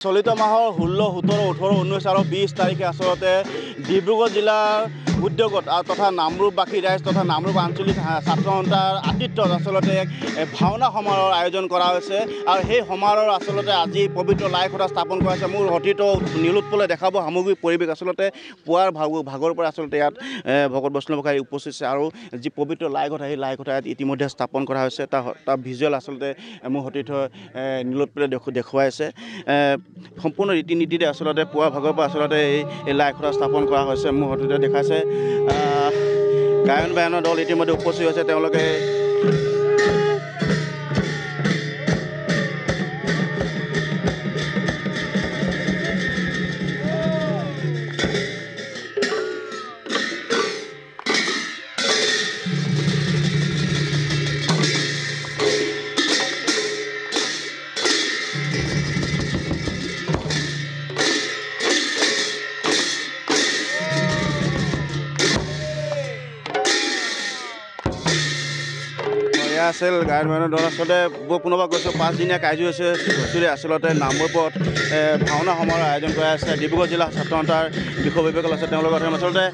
চলিত মাহৰ 16, 17, 18, 19 আৰু 20 তাৰিখে আচলতে ডিব্ৰুগড় জিলাৰ উদ্যোগত তথা নামৰূপবাসী ৰাইজ তথা নামৰূপ আঞ্চলিক ছাত্ৰ সন্থাৰ আতিথ্যত আচলতে ভাওনা সমাৰোহৰ আয়োজন কৰা হৈছে আৰু সেই সমাৰোহৰ আচলতে আজি পবিত্ৰ লাইখটা স্থাপন কৰা হৈছে। মোৰ অতীত নীলোৎপলে দেখাব সামগ্ৰিক পৰিৱেশ আচলতে পুৱাৰ ভাগৰ পৰা আচলতে ইয়াত ভকত বৈষ্ণৱ গোসাঁই উপস্থিত আছে আৰু যি পবিত্ৰ লাইখটা সেই লাইখটা ইয়াত ইতিমধ্যে স্থাপন কৰা হৈছে। তাৰ ভিজুৱেল আচলতে মোৰ অতীত নীলোৎপলে দেখুৱাই আছে। সম্পূৰ্ণ ৰীতি নীতিৰে আচলতে পুৱাৰ ভাগৰ পৰা আচলতে এই লাইখটা স্থাপন কৰা হৈছে। মোৰ অতীতে দেখাইছে গায়ন বায়নৰ দল ইতিমধ্যে উপস্থিত হৈছে। তেওঁলোকে আছিল গায়ন বায়নৰ দল আচলতে পুনৰবাৰ কৈছোঁ 5 দিনীয়া কাৰ্যসূচীৰে আচলতে নামৰূপত ভাওনা সমাৰোহ আয়োজন কৰা আছে। ডিব্ৰুগড় জিলা ছাত্ৰ সন্থাৰ বিষয়ববীয়াসকল আছে, তেওঁলোকৰ আচলতে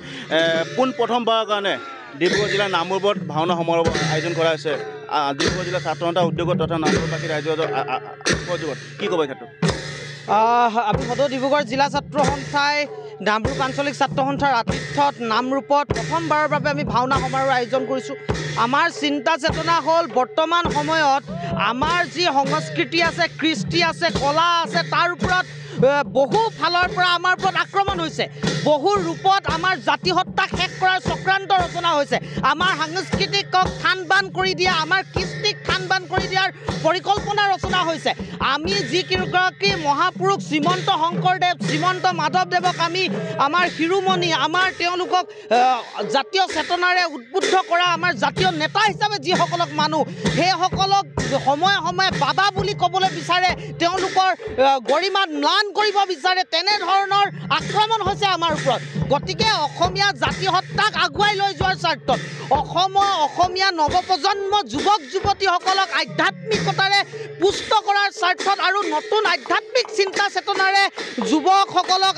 পোনপ্ৰথমবাৰৰ কাৰণে ডিব্ৰুগড় জিলাৰ নামৰূপত ভাওনা সমাৰোহ আয়োজন কৰা হৈছে। ডিব্ৰুগড় জিলা ছাত্ৰ সন্থাৰ উদ্যোগত তথা নামৰূপবাসী ৰাইজৰ সহযোগত কি ক'ব এই ক্ষেত্ৰত? আমি সদৌ ডিব্ৰুগড় জিলা ছাত্ৰ সন্থাই নামৰূপ আঞ্চলিক ছাত্ৰ সন্থাৰ আতিথ্যত নামৰূপত প্ৰথমবাৰৰ বাবে আমি ভাওনা সমাৰোহ আয়োজন কৰিছোঁ। আমাৰ চিন্তা চেতনা হ'ল বৰ্তমান সময়ত আমাৰ যি সংস্কৃতি আছে, কৃষ্টি আছে, কলা আছে, তাৰ ওপৰত বহু ফালৰ পৰা আমাৰ ওপৰত আক্ৰমণ হৈছে। বহু ৰূপত আমাৰ জাতিসত্তাক শেষ কৰাৰ চক্ৰান্ত ৰচনা হৈছে। আমাৰ সাংস্কৃতিকক থান বান কৰি দিয়া, আমাৰ কৃষ্টিক থান বান কৰি দিয়াৰ পৰিকল্পনা ৰচনা হৈছে। আমি যিকেইগৰাকী মহাপুৰুষ শ্ৰীমন্ত শংকৰদেৱ, শ্ৰীমন্ত মাধৱদেৱক আমি আমাৰ শিৰোমণি, আমাৰ তেওঁলোকক জাতীয় চেতনাৰে উদ্বুদ্ধ কৰা আমাৰ জাতীয় নেতা হিচাপে যিসকলক মানুহ, সেইসকলক সময়ে সময়ে বাবা বুলি ক'বলৈ বিচাৰে, তেওঁলোকৰ গৰিমা ম্লান কৰিব বিচাৰে, তেনেধৰণৰ আক্ৰমণ হৈছে আমাৰ ওপৰত। গতিকে অসমীয়া জাতিসত্তাক আগুৱাই লৈ যোৱাৰ স্বাৰ্থত অসমীয়া নৱপ্ৰজন্ম যুৱক যুৱতীসকলক আধ্যাত্মিকতাৰে পুষ্ট কৰাৰ স্বাৰ্থত আৰু নতুন আধ্যাত্মিক চিন্তা চেতনাৰে যুৱকসকলক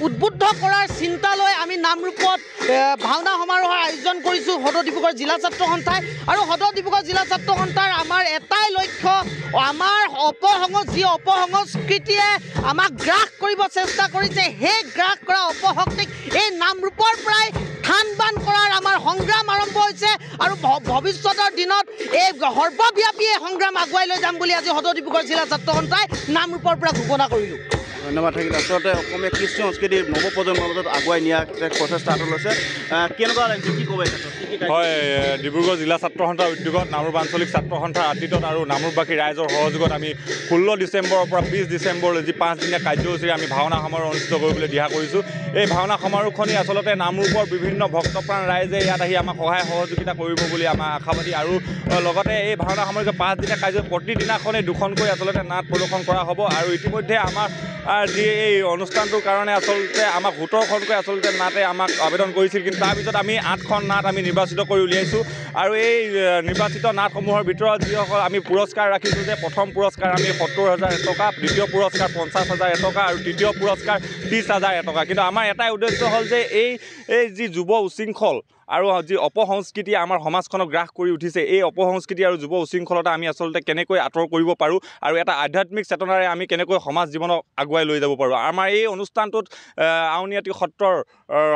উদ্বুদ্ধ কৰাৰ চিন্তা লৈ আমি নামৰূপত ভাওনা সমাৰোহৰ আয়োজন কৰিছোঁ সদৌ ডিব্ৰুগড় জিলা ছাত্ৰ সন্থাই। আৰু সদৌ ডিব্ৰুগড় জিলা ছাত্ৰ সন্থাৰ আমাৰ এটাই লক্ষ্য, আমাৰ যি অপসংস্কৃতিয়ে আমাক গ্ৰাস কৰিব চেষ্টা কৰিছে, সেই গ্ৰাস কৰা অপশক্তিক এই নামৰূপৰ পৰাই থান বান কৰাৰ আমাৰ সংগ্ৰাম আৰম্ভ হৈছে আৰু ভৱিষ্যতৰ দিনত এই সৰ্বব্যাপী এই সংগ্ৰাম আগুৱাই লৈ যাম বুলি আজি সদৌ ডিব্ৰুগড় জিলা ছাত্ৰ সন্থাই নামৰূপৰ পৰা ঘোষণা কৰিলোঁ। ধন্যবাদ থাকিল। আচলতে অসমীয়া কৃষ্টি সংস্কৃতিৰ নৱপ্ৰজন্মৰ মাজত আগুৱাই নিয়াৰ প্ৰচেষ্টা হাতত লৈছে। কেনেকুৱা লাগিছে, কি ক'ব? হয়, ডিব্ৰুগড় জিলা ছাত্ৰ সন্থাৰ উদ্যোগত নামৰূপ আঞ্চলিক ছাত্ৰ সন্থাৰ আতিথ্যত আৰু নামৰূপবাসী ৰাইজৰ সহযোগত আমি 16 ডিচেম্বৰৰ পৰা 20 ডিচেম্বৰলৈ যি 5 দিনীয়া কাৰ্যসূচীৰে আমি ভাওনা সমাৰোহ অনুষ্ঠিত কৰিবলৈ দিহা কৰিছোঁ। এই ভাওনা সমাৰোহখনি আচলতে নামৰূপৰ বিভিন্ন ভক্তপ্ৰাণ ৰাইজে ইয়াত আহি আমাক সহায় সহযোগিতা কৰিব বুলি আমাৰ আশাবাদী। আৰু লগতে এই ভাওনা সমাৰোহ 5 দিনীয়া কাৰ্য প্ৰতিদিনাখনেই 2খনকৈ আচলতে নাট প্ৰদৰ্শন কৰা হ'ব। আৰু ইতিমধ্যে আমাৰ যি এই অনুষ্ঠানটোৰ কাৰণে আচলতে আমাক 17খনকৈ আচলতে নাটে আমাক আবেদন কৰিছিল, কিন্তু তাৰ ভিতৰত আমি 8খন নাট আমি নিৰ্বাচিত কৰি উলিয়াইছোঁ। আৰু এই নিৰ্বাচিত নাটসমূহৰ ভিতৰত যিসকল আমি পুৰস্কাৰ ৰাখিছোঁ, যে প্ৰথম পুৰস্কাৰ আমি 70,000 টকা, দ্বিতীয় পুৰস্কাৰ 50,000 টকা আৰু তৃতীয় পুৰস্কাৰ 30,000 টকা। কিন্তু আমাৰ এটাই উদ্দেশ্য হ'ল যে এই যি যুৱ উশৃংখল আৰু যি অপসংস্কৃতি আমাৰ সমাজখনক গ্ৰাস কৰি উঠিছে, এই অপসংস্কৃতি আৰু যুৱ উশৃংখলতা আমি আচলতে কেনেকৈ আঁতৰ কৰিব পাৰোঁ আৰু এটা আধ্যাত্মিক চেতনাৰে আমি কেনেকৈ সমাজ জীৱনক আগুৱাই লৈ যাব পাৰোঁ। আমাৰ এই অনুষ্ঠানটোত আউনীআটী সত্ৰৰ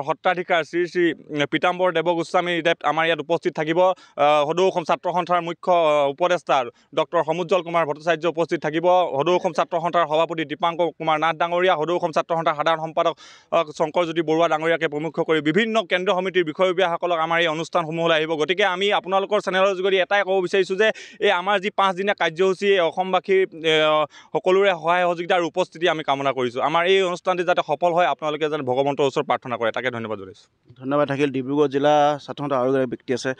সত্ৰাধিকাৰ শ্ৰী শ্ৰী পীতাম্বৰ দেৱগোস্বামীদেৱ আমাৰ ইয়াত উপস্থিত থাকিব। সদৌ অসম ছাত্ৰ সন্থাৰ মুখ্য উপদেষ্টা ডক্টৰ সমুজ্জ্বল কুমাৰ ভট্টাচাৰ্য উপস্থিত থাকিব। সদৌ অসম ছাত্ৰ সন্থাৰ সভাপতি দীপাংকৰ কুমাৰ নাথ ডাঙৰীয়া, সদৌ অসম ছাত্ৰ সন্থাৰ সাধাৰণ সম্পাদক শংকৰজ্যোতি বৰুৱা ডাঙৰীয়াকে প্ৰমুখ কৰি বিভিন্ন কেন্দ্ৰীয় সমিতিৰ বিষয়ববীয়া আমাৰ এই অনুষ্ঠানসমূহলৈ আহিব। গতিকে আমি আপোনালোকৰ চেনেলৰ যোগেদি এটাই ক'ব বিচাৰিছোঁ যে এই আমাৰ যি 5 দিনীয়া কাৰ্যসূচী, অসমবাসীৰ সকলোৰে সহায় সহযোগিতা আৰু উপস্থিতি আমি কামনা কৰিছোঁ। আমাৰ এই অনুষ্ঠানটি যাতে সফল হয়, আপোনালোকে যেন ভগৱন্তৰ ওচৰত প্ৰাৰ্থনা কৰে, তাকে ধন্যবাদ জনাইছোঁ। ধন্যবাদ থাকিল। ডিব্ৰুগড় জিলা ছাত্ৰ সন্থাৰ আৰু এজন ব্যক্তি আছে,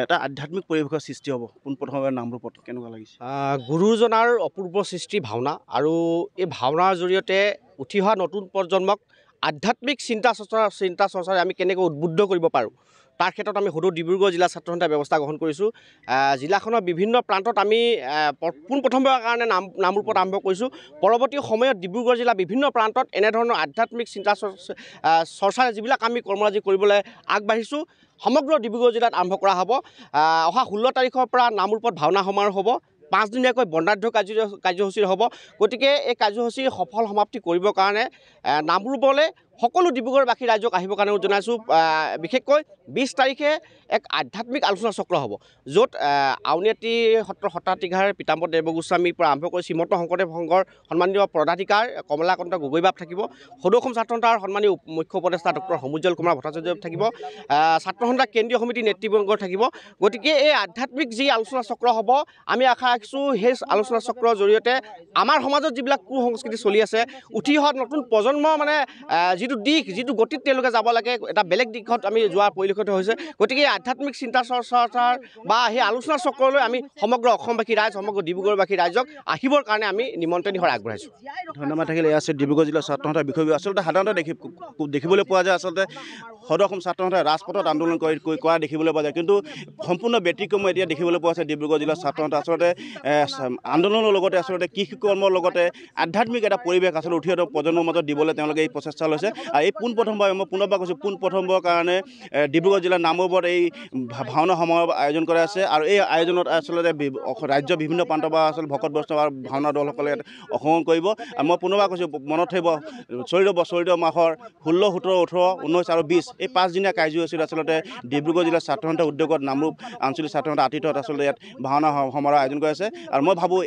এটা আধ্যাত্মিক পৰিৱেশৰ সৃষ্টি হ'ব পোনপ্ৰথমে নামৰূপত, কেনেকুৱা লাগিছে? গুৰুজনাৰ অপূৰ্ব সৃষ্টি ভাওনা, আৰু এই ভাওনাৰ জৰিয়তে উঠি অহা নতুন প্ৰজন্মক আধ্যাত্মিক চিন্তা চৰ্চাৰে আমি কেনেকৈ উদ্বুদ্ধ কৰিব পাৰোঁ তাৰ ক্ষেত্ৰত আমি সদৌ ডিব্ৰুগড় জিলা ছাত্ৰ সন্থাই ব্যৱস্থা গ্ৰহণ কৰিছোঁ। জিলাখনৰ বিভিন্ন প্ৰান্তত আমি পোনপ্ৰথমবাৰৰ কাৰণে নামৰূপত আৰম্ভ কৰিছোঁ। পৰৱৰ্তী সময়ত ডিব্ৰুগড় জিলাৰ বিভিন্ন প্ৰান্তত এনেধৰণৰ আধ্যাত্মিক চিন্তা চৰ্চাৰে যিবিলাক আমি কৰ্মৰাজি কৰিবলৈ আগবাঢ়িছোঁ সমগ্ৰ ডিব্ৰুগড় জিলাত আৰম্ভ কৰা হ'ব। অহা 16 তাৰিখৰ পৰা নামৰূপত ভাওনা সমাৰোহ হ'ব। 5 দিনীয়াকৈ বৰ্ণাঢ্য কাৰ্যসূচী হ'ব। গতিকে এই কাৰ্যসূচীৰ সফল সমাপ্তি কৰিবৰ কাৰণে নামৰূপলৈ সকলো ডিব্ৰুগড়বাসী ৰাইজক আহিবৰ কাৰণে জনাইছোঁ। বিশেষকৈ 20 তাৰিখে এক আধ্যাত্মিক আলোচনা চক্ৰ হ'ব, য'ত আউনীআটী সত্ৰৰ সত্ৰাধিকাৰ পীতাম্বৰ দেৱগোস্বামীৰ পৰা আৰম্ভ কৰি শ্ৰীমন্ত শংকৰদেৱ সংঘৰ সন্মানীয় পদাধিকাৰ কমলাকান্ত গগৈবাব থাকিব। সদৌ অসম ছাত্ৰ সন্থাৰ সন্মানীয় মুখ্য উপদেষ্টা ডক্টৰ সমুজ্জ্বল কুমাৰ ভট্টাচাৰ্য থাকিব। ছাত্ৰ সন্থা কেন্দ্ৰীয় সমিতিৰ নেতৃবৰ্গ থাকিব। গতিকে এই আধ্যাত্মিক যি আলোচনা চক্ৰ হ'ব, আমি আশা ৰাখিছোঁ সেই আলোচনা চক্ৰৰ জৰিয়তে আমাৰ সমাজত যিবিলাক কুসংস্কৃতি চলি আছে, উঠি অহা নতুন প্ৰজন্ম যিটো গতিত তেওঁলোকে যাব লাগে, এটা বেলেগ দিশত আমি যোৱা পৰিলক্ষিত হৈছে। গতিকে এই আধ্যাত্মিক চিন্তা চৰ্চাৰ বা সেই আলোচনা চক্ৰলৈ আমি সমগ্ৰ অসমবাসী ৰাইজ, সমগ্ৰ ডিব্ৰুগড়বাসী ৰাইজক আহিবৰ কাৰণে আমি নিমন্ত্ৰণী হৈ আগবঢ়াইছোঁ। ধন্যবাদ থাকিল। এয়া আছে ডিব্ৰুগড় জিলাৰ ছাত্ৰ সন্থাৰ বিষয়। আচলতে সাধাৰণতে দেখিবলৈ পোৱা যায়, আচলতে সদৌ অসম ছাত্ৰ সন্থাই ৰাজপথত আন্দোলন কৰা দেখিবলৈ পোৱা যায়, কিন্তু সম্পূৰ্ণ ব্যতিক্ৰম এতিয়া দেখিবলৈ পোৱা যায় ডিব্ৰুগড় জিলাৰ ছাত্ৰ সন্থা। আচলতে আন্দোলনৰ লগতে আচলতে কৃষি কৰ্মৰ লগতে আধ্যাত্মিক এটা পৰিৱেশ আচলতে উঠি অহা প্ৰজন্মৰ মাজত দিবলৈ তেওঁলোকে এই প্ৰচেষ্টা লৈছে। আৰু এই পোনপ্ৰথমবাৰ মই পুনৰবাৰ কৈছোঁ, পোনপ্ৰথমবাৰৰ কাৰণে ডিব্ৰুগড় জিলাৰ নামৰূপত এই ভাওনা সমাৰোহ আয়োজন কৰা আছে। আৰু এই আয়োজনত আচলতে ৰাজ্যৰ বিভিন্ন প্ৰান্তৰ পৰা আচলতে ভকত বৈষ্ণৱ আৰু ভাওনা দলসকলে অংশগ্ৰহণ কৰিব। আৰু মই পুনৰবাৰ কৈছোঁ, মনত থাকিব চলিত মাহৰ 16, 17, 18, 19 আৰু 20 এই 5 দিনীয়া কাৰ্যসূচীত আচলতে ডিব্ৰুগড় জিলাৰ ছাত্ৰ সন্থাৰ উদ্যোগত নামৰূপ আঞ্চলিক ছাত্ৰ সন্থাৰ আতিথ্যত আচলতে ইয়াত ভাওনা সমাৰোহ আয়োজন কৰা আছে। আৰু মই ভাবোঁ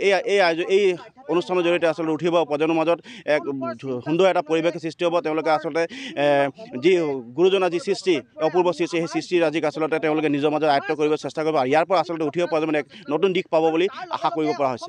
এই অনুষ্ঠানৰ জৰিয়তে আচলতে উঠিব প্ৰজন্মৰ মাজত এক সুন্দৰ এটা পৰিৱেশ সৃষ্টি হ'ব। তেওঁলোকে আচলতে যি গুৰুজনাৰ যি সৃষ্টি, অপূৰ্ব সৃষ্টি, সেই সৃষ্টিৰাজিক আচলতে তেওঁলোকে নিজৰ মাজত আয়ত্ব কৰিব চেষ্টা কৰিব। আৰু ইয়াৰ পৰা আচলতে উঠিব প্ৰজন্মই এক নতুন দিশ পাব বুলি আশা কৰিব পৰা হৈছে।